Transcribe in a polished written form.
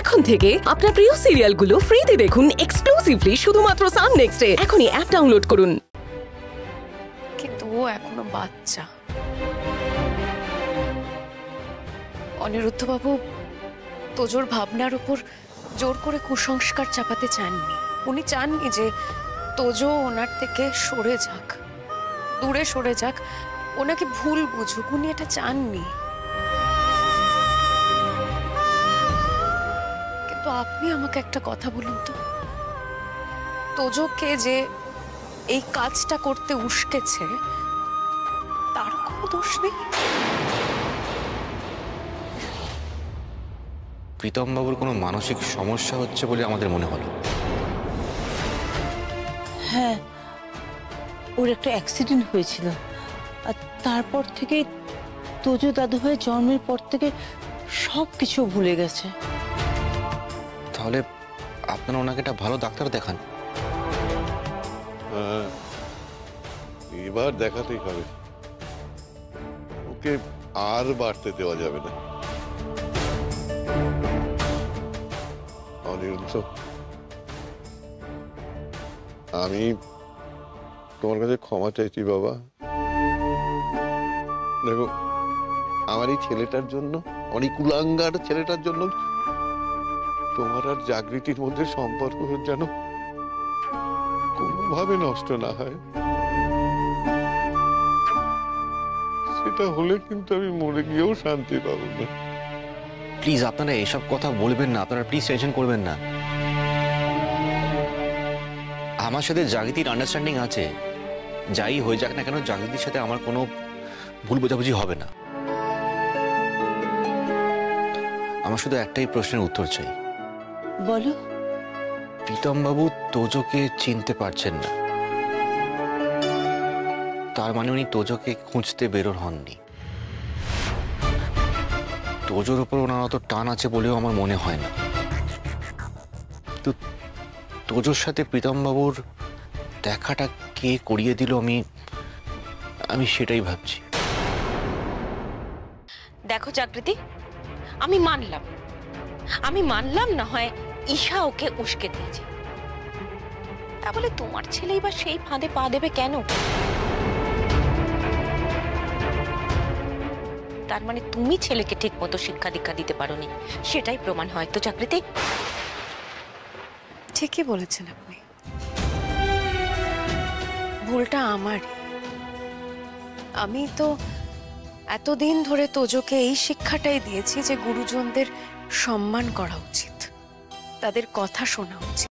এখন থেকে আপনার প্রিয় সিরিয়ালগুলো ফ্রিতে দেখুন এক্সক্লুসিভলি শুধুমাত্র সান নেক্সটে। এখনই অ্যাপ ডাউনলোড করুন। কিন্তু ও এখনো বাচ্চা। অনিরুদ্ধবাবু তোজোর ভাবনার উপর জোর করে কুসংস্কার চাপাতে চাননি। উনি চাননি যে তোজো ওনার থেকে সরে যাক, দূরে সরে যাক, ওনাকে ভুল বুঝুক। উনি এটা চাননি। কিন্তু আপনি আমাকে একটা কথা বলুন তো, তোজোকে যে এই কাজটা করতে উস্কেছে তার কোনো দোষ নেই? প্রীতম বাবুর কোনো মানসিক সমস্যা হচ্ছে বলে আমাদের মনে হলো। হ্যাঁ, ওর একটা অ্যাক্সিডেন্ট হয়েছিল, আর তারপর থেকে তোজো দাদু ভাইয়ের জন্মের পর থেকে সব কিছু ভুলে গেছে। তাহলে আপনারা ওনাকে একটা ভালো ডাক্তার দেখান। এবার দেখাতেই হবে, ওকে আর বাড়তে দেওয়া যাবে না। অনিরুদ্ধ, আমি তোমার কাছে ক্ষমা চাইছি বাবা। দেখো, আমার এই ছেলেটার জন্য, অনেক কুলাঙ্গার ছেলেটার জন্য তোমার আর জাগৃতির মধ্যে সম্পর্ক যেন কোনোভাবে নষ্ট না হয়। সেটা হলে কিন্তু আমি মরে গিয়েও শান্তি পাবো না। প্লিজ আপনারা এসব কথা বলবেন না, আপনারা প্লিজ টেনশন করবেন না। আমার সাথে জাগৃতির আন্ডারস্ট্যান্ডিং আছে। যাই হয়ে যাক না কেন, জাগৃতির সাথে আমার কোনো ভুল বোঝাবুঝি হবে না। আমার শুধু একটাই প্রশ্নের উত্তর চাই। বলো। প্রীতম বাবু তোজোকে চিনতে পারছেন না, তার মানে উনি তোজোকে খুঁজতে বেরোর হননি। তোজোর উপর ওনার অত টান আছে বলেও আমার মনে হয় না। তো তোজোর সাথে প্রীতম বাবুর দেখাটা কে করিয়ে দিল, আমি সেটাই ভাবছি। দেখো জাগৃতি, আমি মানলাম না হয় ঈশা ওকে উস্কে দিয়েছে, তা বলে তোমার ছেলেই বা সেই ফাঁদে পা দেবে কেন? তার মানে তুমি ছেলেকে ঠিক মতো শিক্ষা দীক্ষা দিতে পারোনি, সেটাই প্রমাণ হয় তো জাগৃতি? ঠিকই বলেছেন আপনি, ভুলটা আমার। আমি তো এতদিন ধরে তোজোকে এই শিক্ষাটাই দিয়েছি যে গুরুজনদের সম্মান করা উচিত, তাদের কথা শোনা উচিত।